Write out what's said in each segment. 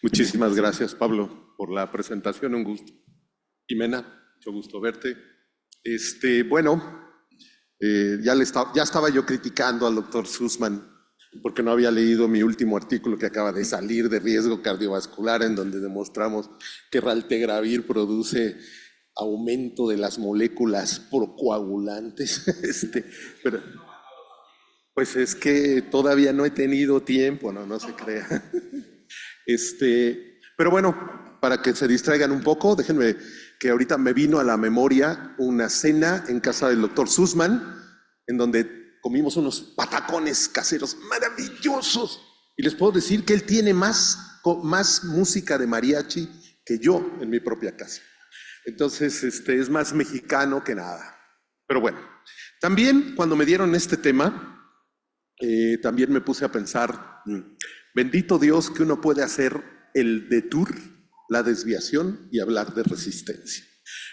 Muchísimas gracias, Pablo, por la presentación. Un gusto. Jimena, mucho gusto verte. Bueno, ya estaba yo criticando al doctor Sussman porque no había leído mi último artículo que acaba de salir de riesgo cardiovascular, en donde demostramos que raltegravir produce aumento de las moléculas procoagulantes. Pero pues es que todavía no he tenido tiempo, no se crea. Pero bueno, para que se distraigan un poco, déjenme que ahorita me vino a la memoria una cena en casa del doctor Sussman, en donde comimos unos patacones caseros maravillosos. Y les puedo decir que él tiene más música de mariachi que yo en mi propia casa. Entonces, es más mexicano que nada. Pero bueno, también cuando me dieron este tema, también me puse a pensar, bendito Dios que uno puede hacer el detour, la desviación y hablar de resistencia.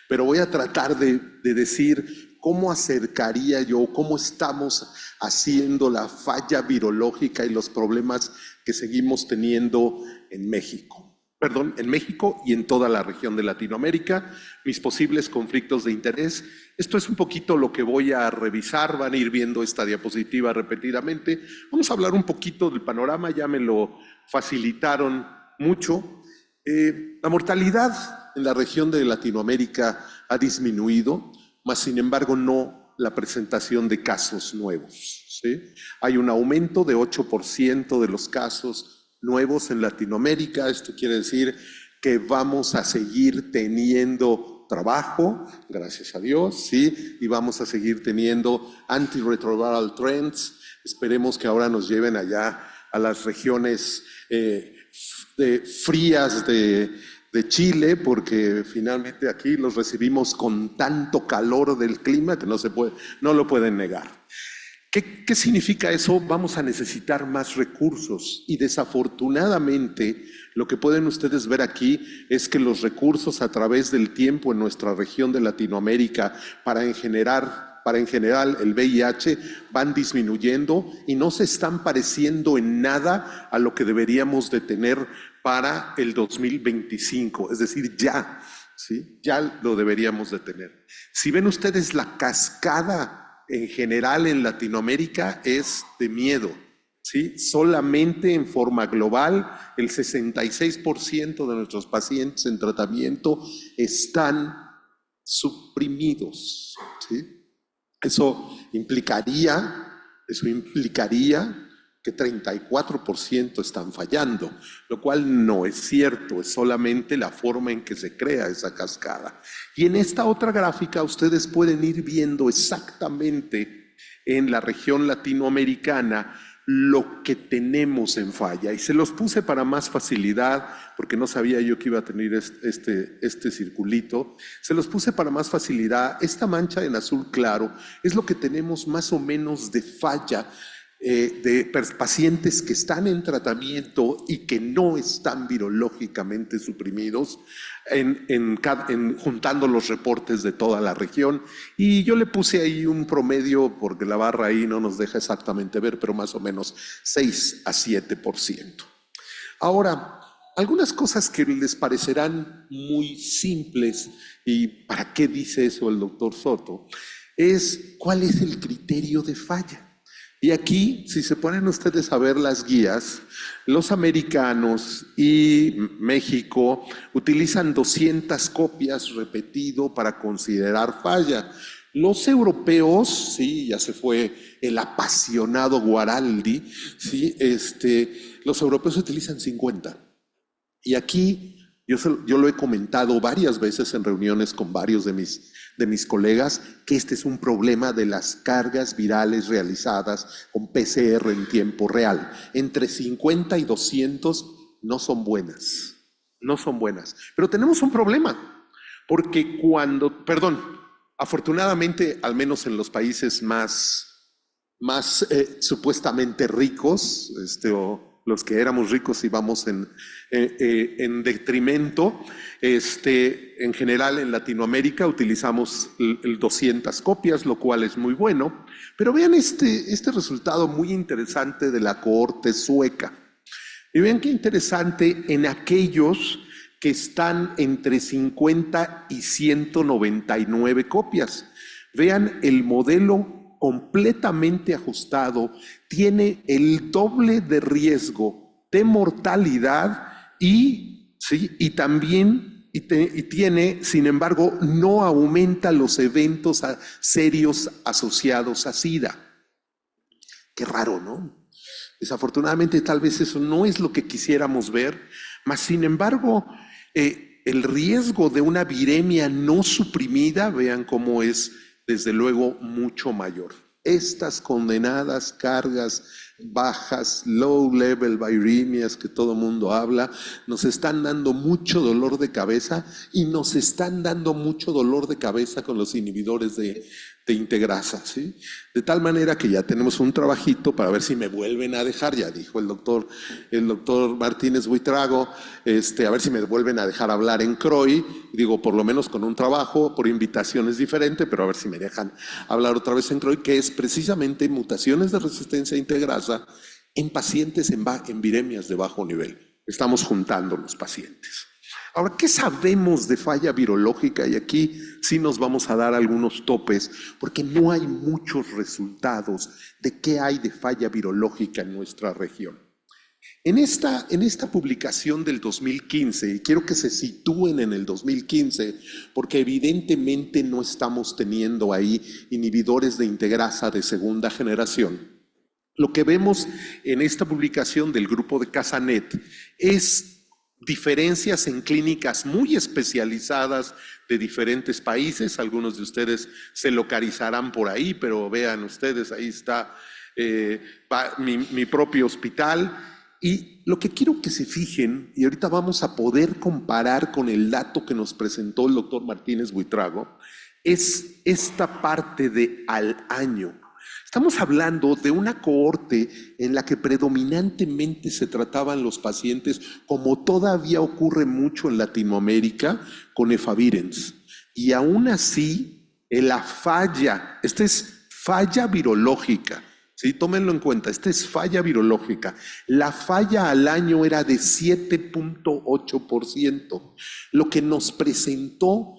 Pero voy a tratar de decir cómo acercaría yo, cómo estamos haciendo la falla virológica y los problemas que seguimos teniendo en México. Perdón, en México y en toda la región de Latinoamérica, mis posibles conflictos de interés. Esto es un poquito lo que voy a revisar, van a ir viendo esta diapositiva repetidamente. Vamos a hablar un poquito del panorama, ya me lo facilitaron mucho. La mortalidad en la región de Latinoamérica ha disminuido, mas sin embargo no la presentación de casos nuevos, ¿sí? Hay un aumento de 8% de los casos nuevos en Latinoamérica. Esto quiere decir que vamos a seguir teniendo trabajo, gracias a Dios, ¿sí? Y vamos a seguir teniendo antiretroviral trends. Esperemos que ahora nos lleven allá a las regiones frías de Chile, porque finalmente aquí los recibimos con tanto calor del clima que no lo pueden negar. ¿Qué significa eso? Vamos a necesitar más recursos y desafortunadamente lo que pueden ustedes ver aquí es que los recursos a través del tiempo en nuestra región de Latinoamérica para en general el VIH van disminuyendo y no se están pareciendo en nada a lo que deberíamos de tener para el 2025, es decir, ya, ¿sí? Ya lo deberíamos de tener. Si ven ustedes la cascada en general en Latinoamérica es de miedo, ¿sí? Solamente en forma global el 66% de nuestros pacientes en tratamiento están suprimidos, ¿sí? Eso implicaría que 34% están fallando, lo cual no es cierto, es solamente la forma en que se crea esa cascada. Y en esta otra gráfica ustedes pueden ir viendo exactamente en la región latinoamericana lo que tenemos en falla. Y se los puse para más facilidad, porque no sabía yo que iba a tener este circulito. Se los puse para más facilidad. Esta mancha en azul claro es lo que tenemos más o menos de falla de pacientes que están en tratamiento y que no están virológicamente suprimidos, juntando los reportes de toda la región. Y yo le puse ahí un promedio, porque la barra ahí no nos deja exactamente ver, pero más o menos 6 a 7%. Ahora, algunas cosas que les parecerán muy simples, y ¿para qué dice eso el doctor Soto? Es ¿cuál es el criterio de falla? Y aquí, si se ponen ustedes a ver las guías, los americanos y México utilizan 200 copias repetido para considerar falla. Los europeos, sí, ya se fue el apasionado Guaraldi, sí, los europeos utilizan 50. Y aquí yo lo he comentado varias veces en reuniones con varios de mis colegas, que este es un problema de las cargas virales realizadas con PCR en tiempo real. Entre 50 y 200 no son buenas, Pero tenemos un problema, porque afortunadamente, al menos en los países más supuestamente ricos, o los que éramos ricos y vamos en detrimento, en general en Latinoamérica utilizamos el 200 copias, lo cual es muy bueno, pero vean este resultado muy interesante de la cohorte sueca. Y vean qué interesante en aquellos que están entre 50 y 199 copias. Vean el modelo completamente ajustado, tiene el doble de riesgo de mortalidad y, ¿sí? Y también tiene, sin embargo, no aumenta los eventos serios asociados a SIDA. Qué raro, ¿no? Desafortunadamente, tal vez eso no es lo que quisiéramos ver, mas sin embargo, el riesgo de una viremia no suprimida, vean cómo es, desde luego, mucho mayor. Estas condenadas cargas bajas, low level viremias que todo mundo habla, nos están dando mucho dolor de cabeza y nos están dando mucho dolor de cabeza con los inhibidores de integrasa, ¿sí? De tal manera que ya tenemos un trabajito para ver si me vuelven a dejar, ya dijo el doctor Martínez Buitrago, a ver si me vuelven a dejar hablar en CROI, digo, por lo menos con un trabajo, por invitación es diferente, pero a ver si me dejan hablar otra vez en CROI, que es precisamente mutaciones de resistencia a integrasa en pacientes en viremias de bajo nivel. Estamos juntando los pacientes. Ahora, ¿qué sabemos de falla virológica? Y aquí sí nos vamos a dar algunos topes, porque no hay muchos resultados de qué hay de falla virológica en nuestra región. En esta publicación del 2015, y quiero que se sitúen en el 2015, porque evidentemente no estamos teniendo ahí inhibidores de integrasa de segunda generación. Lo que vemos en esta publicación del grupo de Casanet es diferencias en clínicas muy especializadas de diferentes países. Algunos de ustedes se localizarán por ahí, pero vean ustedes, ahí está mi propio hospital. Y lo que quiero que se fijen, y ahorita vamos a poder comparar con el dato que nos presentó el doctor Martínez Buitrago, es esta parte de al año. Estamos hablando de una cohorte en la que predominantemente se trataban los pacientes, como todavía ocurre mucho en Latinoamérica, con efavirenz. Y aún así, la falla, esta es falla virológica, ¿sí? Tómenlo en cuenta, esta es falla virológica. La falla al año era de 7.8%, lo que nos presentó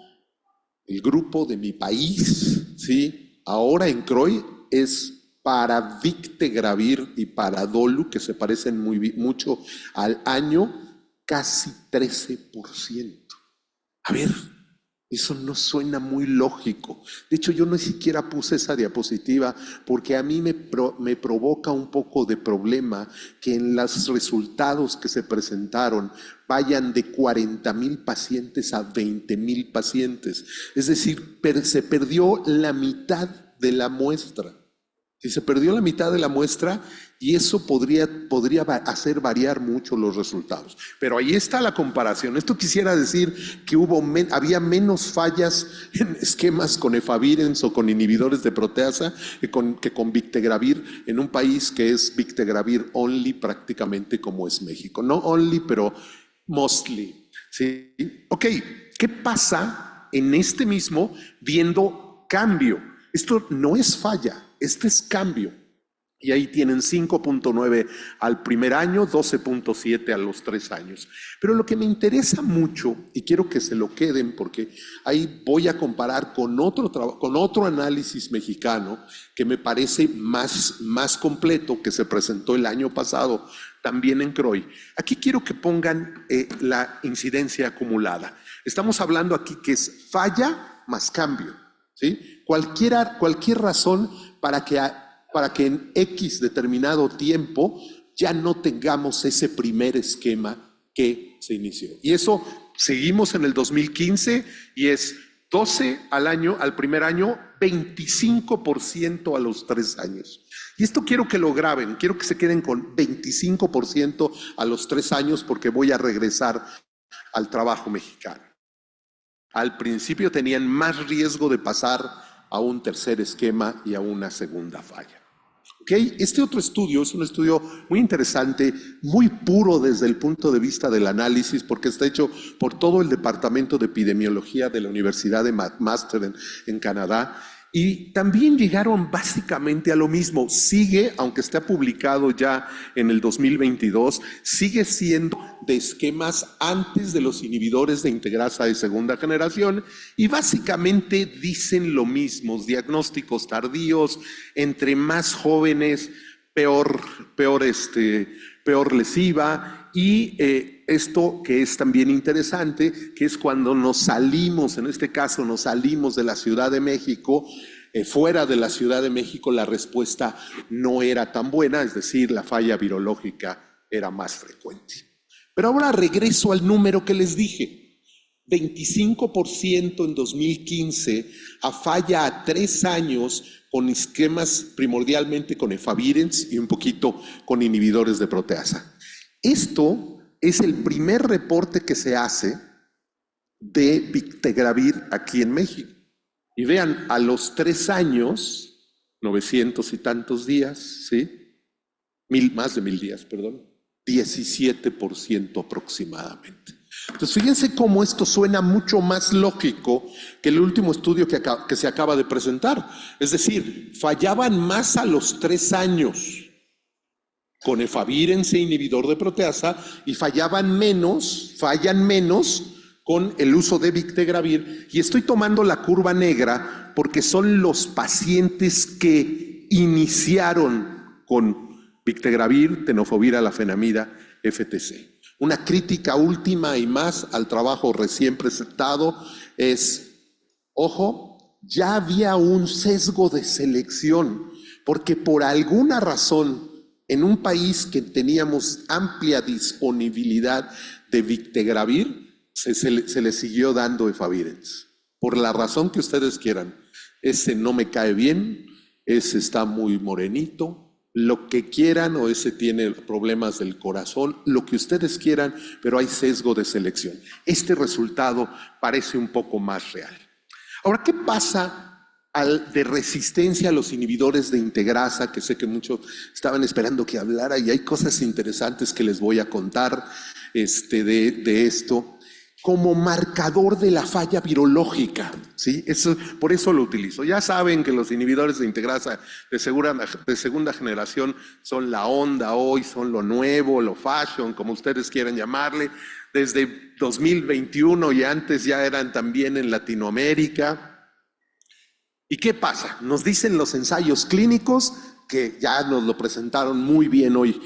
el grupo de mi país, ¿sí? Ahora en CROI, es para Victegravir y para Dolu, que se parecen mucho al año, casi 13%. A ver, eso no suena muy lógico. De hecho, yo ni siquiera puse esa diapositiva porque a mí me provoca un poco de problema que en los resultados que se presentaron vayan de 40,000 pacientes a 20,000 pacientes. Es decir, se perdió la mitad de la muestra. Si se perdió la mitad de la muestra, y eso podría hacer variar mucho los resultados. Pero ahí está la comparación. Esto quisiera decir que había menos fallas en esquemas con efavirenz o con inhibidores de proteasa que con Victegravir en un país que es Victegravir only, prácticamente como es México. No only, pero mostly, ¿sí? Ok, ¿qué pasa en este mismo viendo cambio? Esto no es falla. Este es cambio. Y ahí tienen 5.9 al primer año, 12.7 a los 3 años. Pero lo que me interesa mucho, y quiero que se lo queden porque ahí voy a comparar con otro análisis mexicano que me parece más completo, que se presentó el año pasado también en CROI. Aquí quiero que pongan la incidencia acumulada. Estamos hablando aquí que es falla más cambio, ¿sí? Cualquier razón para que en X determinado tiempo ya no tengamos ese primer esquema que se inició. Y eso seguimos en el 2015 y es 12 al primer año, 25% a los 3 años. Y esto quiero que lo graben, quiero que se queden con 25% a los 3 años porque voy a regresar al trabajo mexicano. Al principio tenían más riesgo de pasar a un tercer esquema y a una segunda falla. Okay. Este otro estudio es un estudio muy interesante, muy puro desde el punto de vista del análisis, porque está hecho por todo el Departamento de Epidemiología de la Universidad de McMaster en Canadá, Y también llegaron básicamente a lo mismo. Sigue, aunque está publicado ya en el 2022, sigue siendo de esquemas antes de los inhibidores de integrasa de segunda generación y básicamente dicen lo mismo, diagnósticos tardíos, entre más jóvenes, peor lesiva y esto que es también interesante, que es cuando nos salimos, en este caso nos salimos de la Ciudad de México, fuera de la Ciudad de México la respuesta no era tan buena, es decir, la falla virológica era más frecuente. Pero ahora regreso al número que les dije, 25% en 2015 a falla a 3 años con esquemas primordialmente con efavirenz y un poquito con inhibidores de proteasa. Esto es el primer reporte que se hace de Bictegravir aquí en México. Y vean, a los 3 años, 900 y tantos días, ¿sí? Más de 1000 días, perdón, 17% aproximadamente. Entonces, fíjense cómo esto suena mucho más lógico que el último estudio que se acaba de presentar. Es decir, fallaban más a los 3 años con efavirenz e inhibidor de proteasa y fallan menos con el uso de Bictegravir. Y estoy tomando la curva negra porque son los pacientes que iniciaron con Bictegravir, tenofovir, alafenamida, FTC. Una crítica última y más al trabajo recién presentado es, ojo, ya había un sesgo de selección, porque por alguna razón, en un país que teníamos amplia disponibilidad de Bictegravir, se le siguió dando efavirenz. Por la razón que ustedes quieran. Ese no me cae bien, ese está muy morenito, lo que quieran, o ese tiene problemas del corazón, lo que ustedes quieran, pero hay sesgo de selección. Este resultado parece un poco más real. Ahora, ¿qué pasa de resistencia a los inhibidores de integrasa? Que sé que muchos estaban esperando que hablara y hay cosas interesantes que les voy a contar de esto. Como marcador de la falla virológica, ¿sí? Por eso lo utilizo. Ya saben que los inhibidores de integrasa de segunda generación son la onda hoy, son lo nuevo, lo fashion, como ustedes quieran llamarle. Desde 2021 y antes ya eran también en Latinoamérica. ¿Y qué pasa? Nos dicen los ensayos clínicos, que ya nos lo presentaron muy bien hoy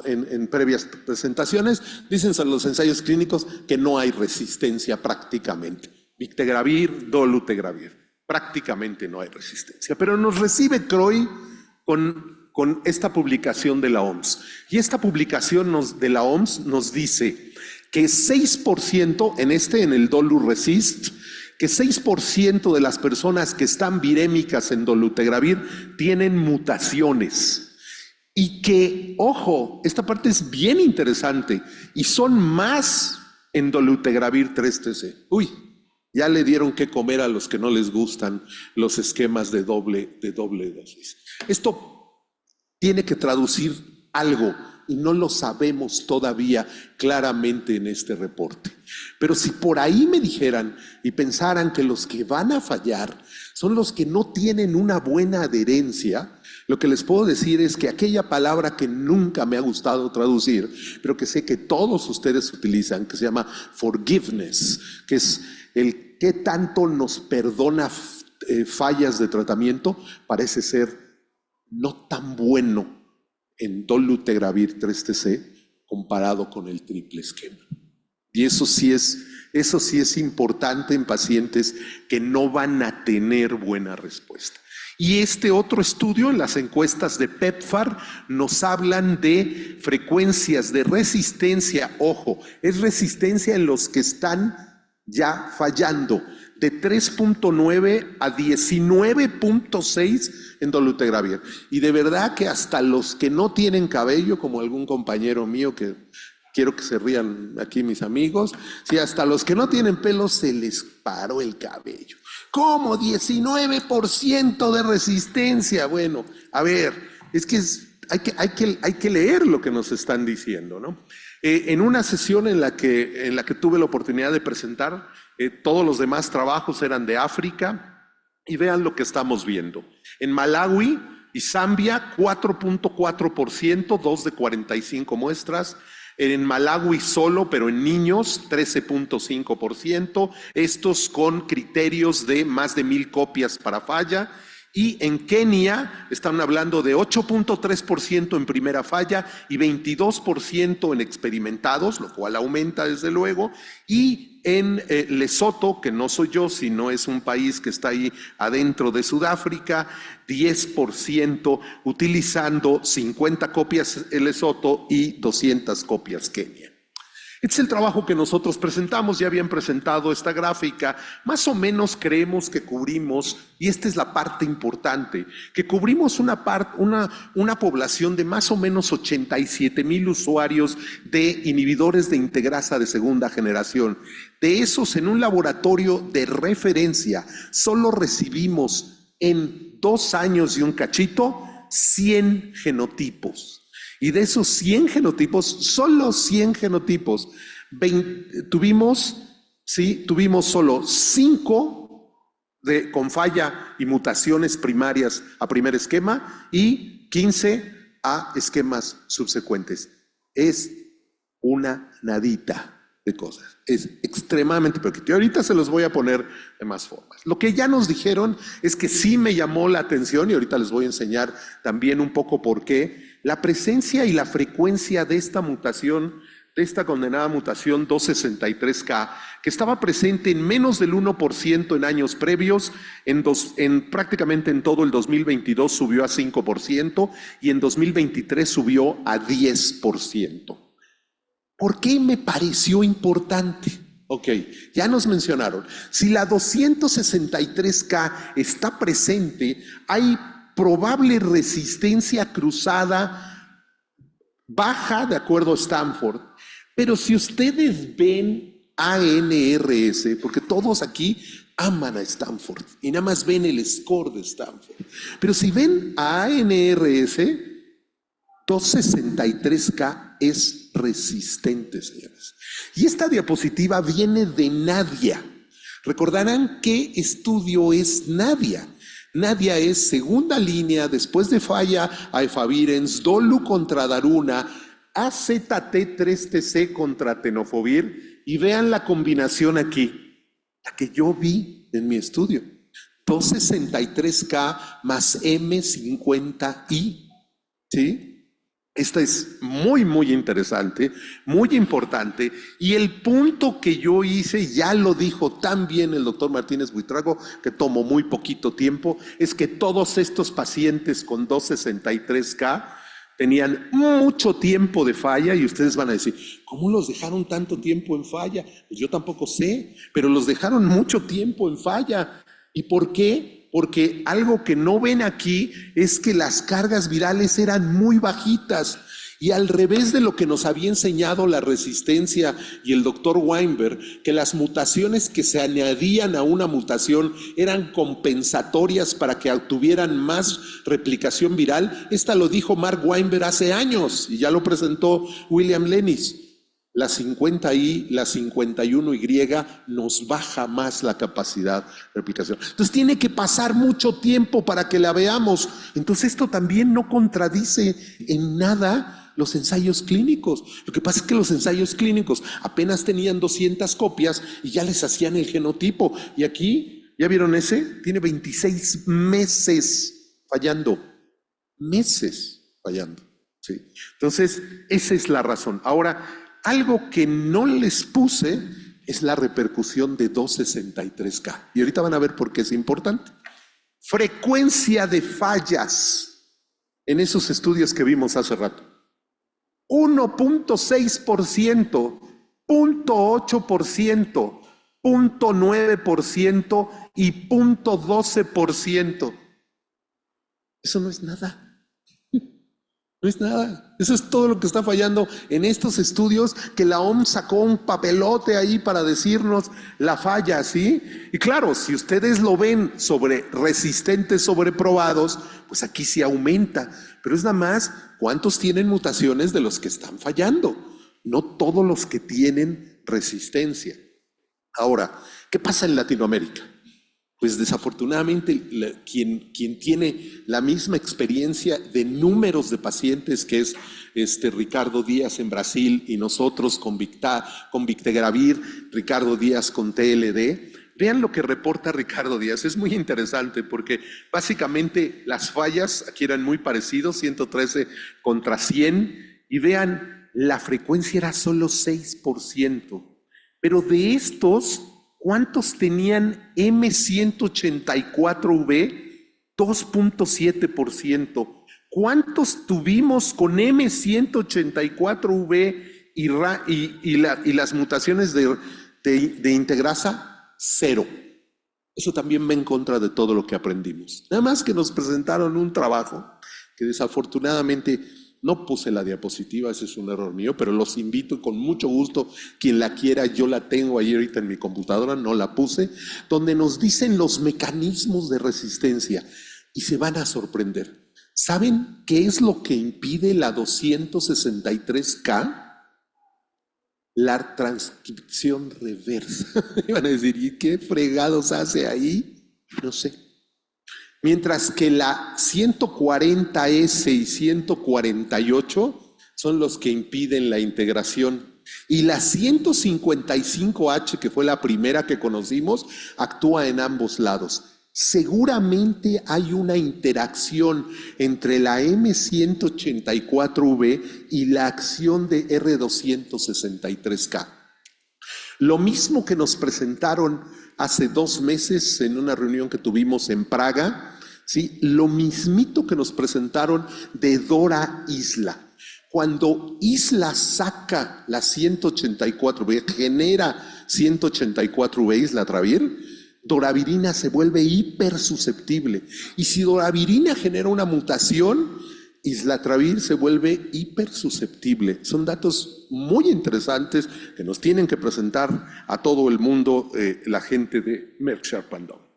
en previas presentaciones, dicen los ensayos clínicos que no hay resistencia prácticamente. Bictegravir, dolutegravir, prácticamente no hay resistencia. Pero nos recibe CROI con esta publicación de la OMS. Y esta publicación de la OMS nos dice que 6% en el DoluResist, que 6% de las personas que están virémicas en dolutegravir tienen mutaciones y que, ojo, esta parte es bien interesante, y son más en dolutegravir 3-TC. Uy, ya le dieron que comer a los que no les gustan los esquemas de doble dosis. Esto tiene que traducir algo y no lo sabemos todavía claramente en este reporte. Pero si por ahí me dijeran y pensaran que los que van a fallar son los que no tienen una buena adherencia, lo que les puedo decir es que aquella palabra que nunca me ha gustado traducir, pero que sé que todos ustedes utilizan, que se llama forgiveness, que es el qué tanto nos perdona fallas de tratamiento, parece ser no tan bueno en dolutegravir 3-TC comparado con el triple esquema. Y eso sí es importante en pacientes que no van a tener buena respuesta. Y este otro estudio, en las encuestas de PEPFAR, nos hablan de frecuencias de resistencia. Ojo, es resistencia en los que están ya fallando, de 3.9 a 19.6 en dolutegravir. Y de verdad que hasta los que no tienen cabello, como algún compañero mío que quiero que se rían aquí mis amigos, sí, hasta los que no tienen pelo se les paró el cabello. ¿Cómo? 19% de resistencia. Bueno, a ver, es que hay que leer lo que nos están diciendo, ¿no? En una sesión en la que tuve la oportunidad de presentar, todos los demás trabajos eran de África, Y vean lo que estamos viendo. En Malawi y Zambia, 4.4%, 2 de 45 muestras. En Malawi solo, pero en niños, 13.5%. Estos con criterios de más de 1,000 copias para falla. Y en Kenia están hablando de 8.3% en primera falla y 22% en experimentados, lo cual aumenta desde luego. Y en Lesoto, que no soy yo, sino es un país que está ahí adentro de Sudáfrica, 10% utilizando 50 copias en Lesoto y 200 copias Kenia. Este es el trabajo que nosotros presentamos, ya habían presentado esta gráfica, más o menos creemos que cubrimos, y esta es la parte importante, que cubrimos una población de más o menos 87,000 usuarios de inhibidores de integrasa de segunda generación. De esos, en un laboratorio de referencia, solo recibimos en 2 años y un cachito 100 genotipos. Y de esos 100 genotipos, solo 100 genotipos, tuvimos solo 5 con falla y mutaciones primarias a primer esquema y 15 a esquemas subsecuentes. Es una nadita de cosas. Es extremadamente pequeño. Ahorita se los voy a poner de más formas. Lo que ya nos dijeron es que sí me llamó la atención, y ahorita les voy a enseñar también un poco por qué, la presencia y la frecuencia de esta mutación, de esta condenada mutación 263K, que estaba presente en menos del 1% en años previos, prácticamente en todo el 2022 subió a 5% y en 2023 subió a 10%. ¿Por qué me pareció importante? Ok, ya nos mencionaron. Si la 263K está presente, hay probable resistencia cruzada baja, de acuerdo a Stanford. Pero si ustedes ven ANRS, porque todos aquí aman a Stanford y nada más ven el score de Stanford. Pero si ven a ANRS, 263K es resistente, señores. Y esta diapositiva viene de Nadia. Recordarán qué estudio es Nadia. Nadia es segunda línea después de falla a efavirenz, dolu contra daruna, AZT3TC contra tenofovir, y vean la combinación aquí, la que yo vi en mi estudio. 263K más M50I, ¿sí? Esta es muy, muy interesante, muy importante, y el punto que yo hice, ya lo dijo tan bien el doctor Martínez Buitrago, que tomó muy poquito tiempo, es que todos estos pacientes con 263K tenían mucho tiempo de falla, y ustedes van a decir, ¿cómo los dejaron tanto tiempo en falla? Pues yo tampoco sé, pero los dejaron mucho tiempo en falla. ¿Y por qué? Porque algo que no ven aquí es que las cargas virales eran muy bajitas, y al revés de lo que nos había enseñado la resistencia y el doctor Weinberg, que las mutaciones que se añadían a una mutación eran compensatorias para que tuvieran más replicación viral. Esta lo dijo Mark Weinberg hace años y ya lo presentó William Lennis. La 50I, la 51Y nos baja más la capacidad de replicación. Entonces tiene que pasar mucho tiempo para que la veamos. Entonces esto también no contradice en nada los ensayos clínicos. Lo que pasa es que los ensayos clínicos apenas tenían 200 copias y ya les hacían el genotipo. Y aquí, ¿ya vieron ese? Tiene 26 meses fallando. Meses fallando. ¿Sí? Entonces, esa es la razón. Ahora, algo que no les puse es la repercusión de 263K. Y ahorita van a ver por qué es importante. Frecuencia de fallas en esos estudios que vimos hace rato. 1.6%, 0.8%, 0.9% y 0.12%. Eso no es nada. No es nada. Eso es todo lo que está fallando en estos estudios, que la OMS sacó un papelote ahí para decirnos la falla, ¿sí? Y claro, si ustedes lo ven sobre resistentes sobreprobados, pues aquí sí aumenta. Pero es nada más cuántos tienen mutaciones de los que están fallando, no todos los que tienen resistencia. Ahora, ¿qué pasa en Latinoamérica? Pues desafortunadamente quien tiene la misma experiencia de números de pacientes que es Ricardo Díaz en Brasil y nosotros con Victegravir, Ricardo Díaz con TLD. Vean lo que reporta Ricardo Díaz, es muy interesante porque básicamente las fallas aquí eran muy parecidos, 113 contra 100, y vean, la frecuencia era solo 6%, pero de estos, ¿cuántos tenían M184V? 2.7%. ¿Cuántos tuvimos con M184V y las mutaciones de integrasa? 0. Eso también va en contra de todo lo que aprendimos. Nada más que nos presentaron un trabajo que desafortunadamente no puse la diapositiva, ese es un error mío, pero los invito con mucho gusto, quien la quiera, yo la tengo ahí ahorita en mi computadora, no la puse, donde nos dicen los mecanismos de resistencia y se van a sorprender. ¿Saben qué es lo que impide la 263K? La transcripción reversa. Iban a decir, ¿y qué fregados hace ahí? No sé. Mientras que la 140S y 148 son los que impiden la integración. Y la 155H, que fue la primera que conocimos, actúa en ambos lados. Seguramente hay una interacción entre la M184V y la acción de R263K. Lo mismo que nos presentaron hace 2 meses en una reunión que tuvimos en Praga, ¿sí? Lo mismito que nos presentaron de Dora Isla. Cuando Isla saca la 184V, genera 184V Islatravir, doravirina se vuelve hipersusceptible. Y si doravirina genera una mutación, Islatravir se vuelve hipersusceptible. Son datos muy interesantes que nos tienen que presentar a todo el mundo la gente de Merck Sharp & Dohme.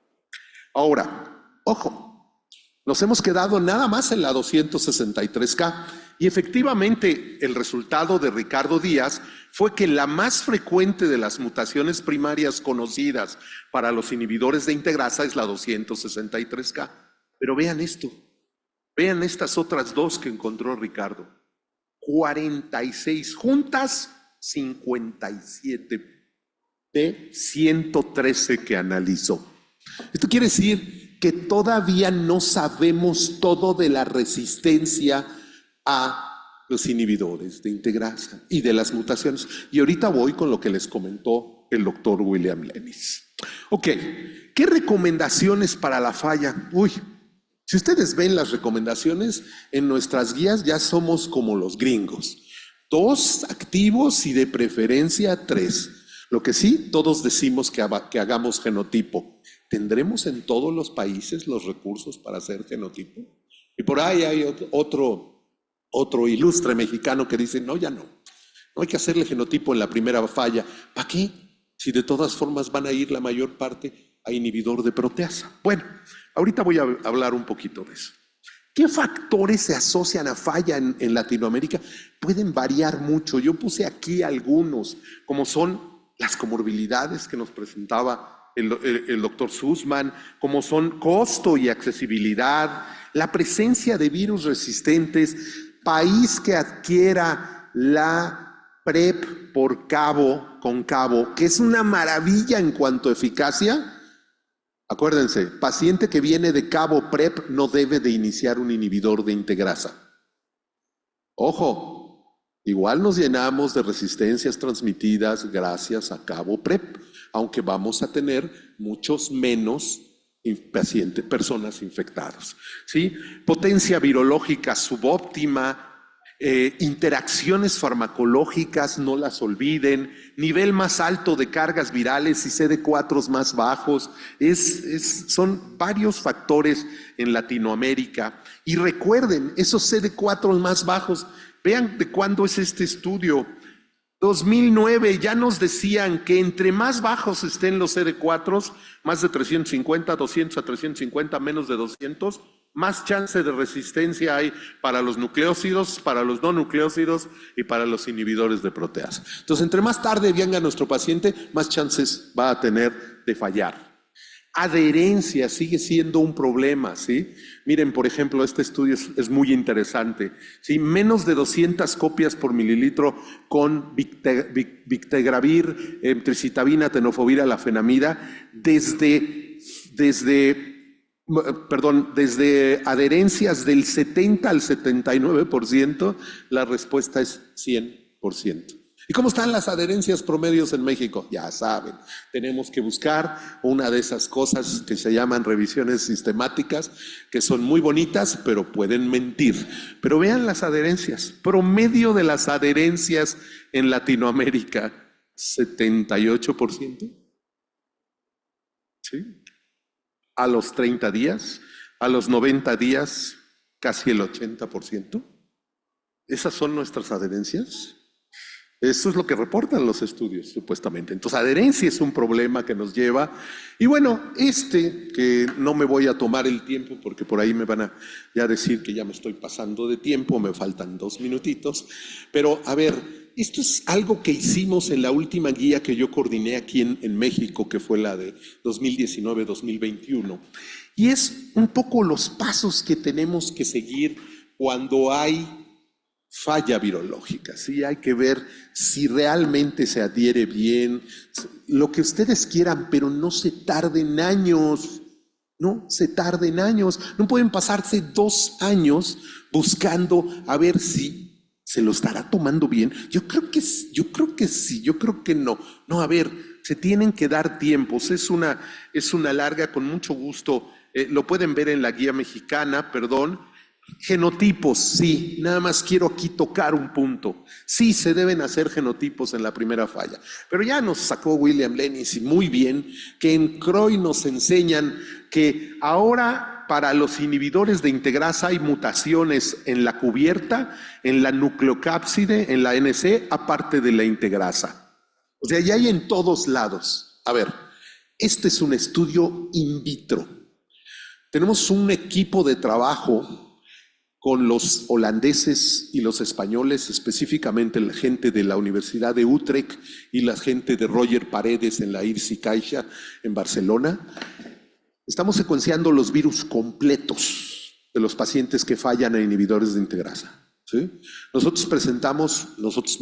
Ahora, ojo, nos hemos quedado nada más en la 263K y efectivamente el resultado de Ricardo Díaz fue que la más frecuente de las mutaciones primarias conocidas para los inhibidores de integrasa es la 263K. Pero vean esto, vean estas otras dos que encontró Ricardo. 46 juntas, 57 de 113 que analizó. Esto quiere decir que todavía no sabemos todo de la resistencia a los inhibidores de integrasa y de las mutaciones. Y ahorita voy con lo que les comentó el doctor William Lennis. Ok, ¿qué recomendaciones para la falla? Si ustedes ven las recomendaciones en nuestras guías, ya somos como los gringos. 2 activos y de preferencia 3. Lo que sí, todos decimos que hagamos genotipo. ¿Tendremos en todos los países los recursos para hacer genotipo? Y por ahí hay otro ilustre mexicano que dice, no, ya no. No hay que hacerle genotipo en la primera falla. ¿Para qué? Si de todas formas van a ir la mayor parte a inhibidor de proteasa. Bueno, ahorita voy a hablar un poquito de eso. ¿Qué factores se asocian a falla en Latinoamérica? Pueden variar mucho. Yo puse aquí algunos, como son las comorbilidades que nos presentaba el doctor Sussman, como son costo y accesibilidad, la presencia de virus resistentes, país que adquiera la PrEP con cabo, que es una maravilla en cuanto a eficacia. Acuérdense, paciente que viene de cabo PrEP no debe de iniciar un inhibidor de integrasa. Ojo, igual nos llenamos de resistencias transmitidas gracias a cabo PrEP, aunque vamos a tener muchos menos personas infectadas, ¿sí? Potencia virológica subóptima, interacciones farmacológicas, no las olviden, nivel más alto de cargas virales y CD4 más bajos, son varios factores en Latinoamérica. Y recuerden, esos CD4 más bajos, vean de cuándo es este estudio. 2009 ya nos decían que entre más bajos estén los CD4, más de 350, 200 a 350, menos de 200, más chance de resistencia hay para los nucleócidos, para los no nucleócidos y para los inhibidores de proteasa. Entonces, entre más tarde venga nuestro paciente, más chances va a tener de fallar. Adherencia sigue siendo un problema, ¿sí? Miren, por ejemplo, este estudio es muy interesante, ¿sí? Menos de 200 copias por mililitro con Victegravir, tricitabina, tenofovir, alafenamida, desde adherencias del 70 al 79%, la respuesta es 100%. ¿Y cómo están las adherencias promedios en México? Ya saben, tenemos que buscar una de esas cosas que se llaman revisiones sistemáticas, que son muy bonitas, pero pueden mentir. Pero vean las adherencias, promedio de las adherencias en Latinoamérica, 78%. ¿Sí? A los 30 días, a los 90 días, casi el 80%. ¿Esas son nuestras adherencias? Eso es lo que reportan los estudios, supuestamente. Entonces, adherencia es un problema que nos lleva. Y bueno, que no me voy a tomar el tiempo, porque por ahí me van a ya decir que ya me estoy pasando de tiempo, me faltan 2 minutitos. Pero, a ver, esto es algo que hicimos en la última guía que yo coordiné aquí en México, que fue la de 2019-2021. Y es un poco los pasos que tenemos que seguir cuando hay falla virológica, ¿sí? Hay que ver si realmente se adhiere bien, lo que ustedes quieran, pero no se tarden años, no se tarden años. No pueden pasarse 2 años buscando a ver si se lo estará tomando bien. Yo creo que sí, yo creo que no. No, a ver, se tienen que dar tiempos. Es una larga, con mucho gusto. Lo pueden ver en la guía mexicana, perdón. Genotipos, sí, nada más quiero aquí tocar un punto. Sí, se deben hacer genotipos en la primera falla, pero ya nos sacó William Lennis y muy bien que en CROI nos enseñan que ahora para los inhibidores de integrasa hay mutaciones en la cubierta, en la nucleocápside, en la NC, aparte de la integrasa. O sea, ya hay en todos lados. A ver, este es un estudio in vitro. Tenemos un equipo de trabajo con los holandeses y los españoles, específicamente la gente de la Universidad de Utrecht y la gente de Roger Paredes en la IRSI Caixa en Barcelona. Estamos secuenciando los virus completos de los pacientes que fallan en inhibidores de integrasa, ¿sí? Nosotros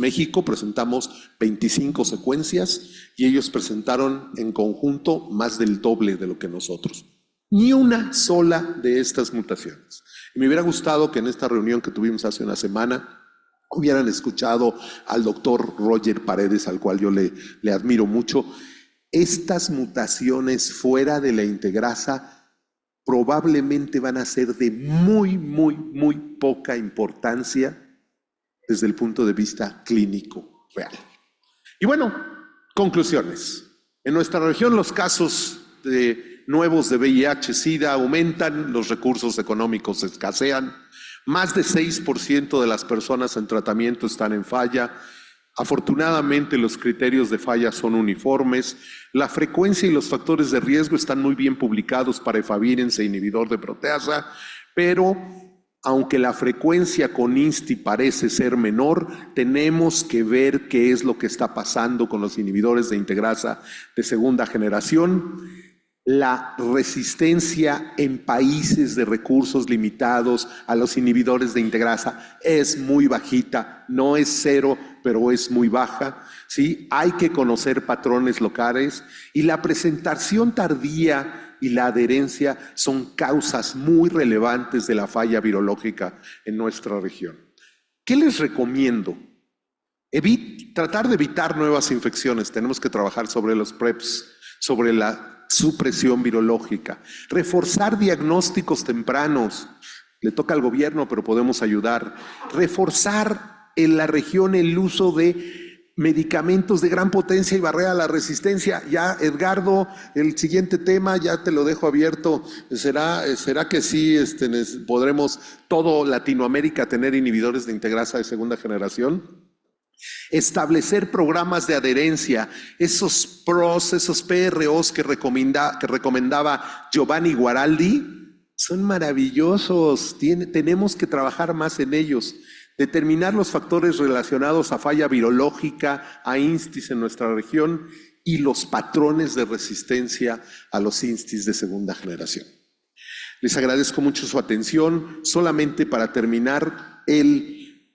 México, presentamos 25 secuencias y ellos presentaron en conjunto más del doble de lo que nosotros. Ni una sola de estas mutaciones. Y me hubiera gustado que en esta reunión que tuvimos hace una semana hubieran escuchado al doctor Roger Paredes, al cual yo le admiro mucho. Estas mutaciones fuera de la integrasa probablemente van a ser de muy, muy, muy poca importancia desde el punto de vista clínico real. Y bueno, conclusiones. En nuestra región los casos nuevos de VIH-Sida aumentan, los recursos económicos escasean, más de 6% de las personas en tratamiento están en falla. Afortunadamente los criterios de falla son uniformes, la frecuencia y los factores de riesgo están muy bien publicados para efavirenz e inhibidor de proteasa, pero aunque la frecuencia con INSTI parece ser menor, tenemos que ver qué es lo que está pasando con los inhibidores de integrasa de segunda generación. La resistencia en países de recursos limitados a los inhibidores de integrasa es muy bajita, no es 0, pero es muy baja, ¿sí? Hay que conocer patrones locales y la presentación tardía y la adherencia son causas muy relevantes de la falla virológica en nuestra región. ¿Qué les recomiendo? Tratar de evitar nuevas infecciones. Tenemos que trabajar sobre los PrEPs, sobre la supresión virológica, reforzar diagnósticos tempranos. Le toca al gobierno, pero podemos ayudar. Reforzar en la región el uso de medicamentos de gran potencia y barrera a la resistencia. Ya, Edgardo, el siguiente tema ya te lo dejo abierto. ¿Será que sí podremos todo Latinoamérica tener inhibidores de integrasa de segunda generación? Establecer programas de adherencia, esos PROs, esos PROs que recomendaba Giovanni Guaraldi, son maravillosos. Tenemos que trabajar más en ellos. Determinar los factores relacionados a falla virológica, a INSTIs en nuestra región y los patrones de resistencia a los instis de segunda generación. Les agradezco mucho su atención. Solamente para terminar, el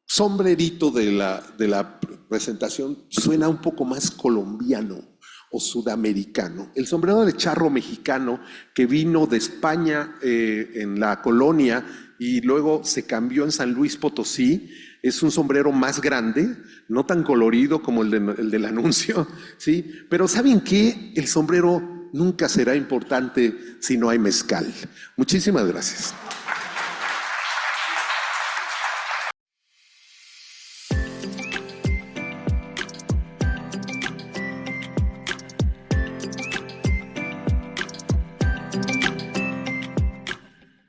sombrerito de la presentación suena un poco más colombiano o sudamericano. El sombrero de charro mexicano que vino de España en la colonia y luego se cambió en San Luis Potosí, es un sombrero más grande, no tan colorido como el del anuncio, ¿sí? Pero ¿saben qué? El sombrero nunca será importante si no hay mezcal. Muchísimas gracias.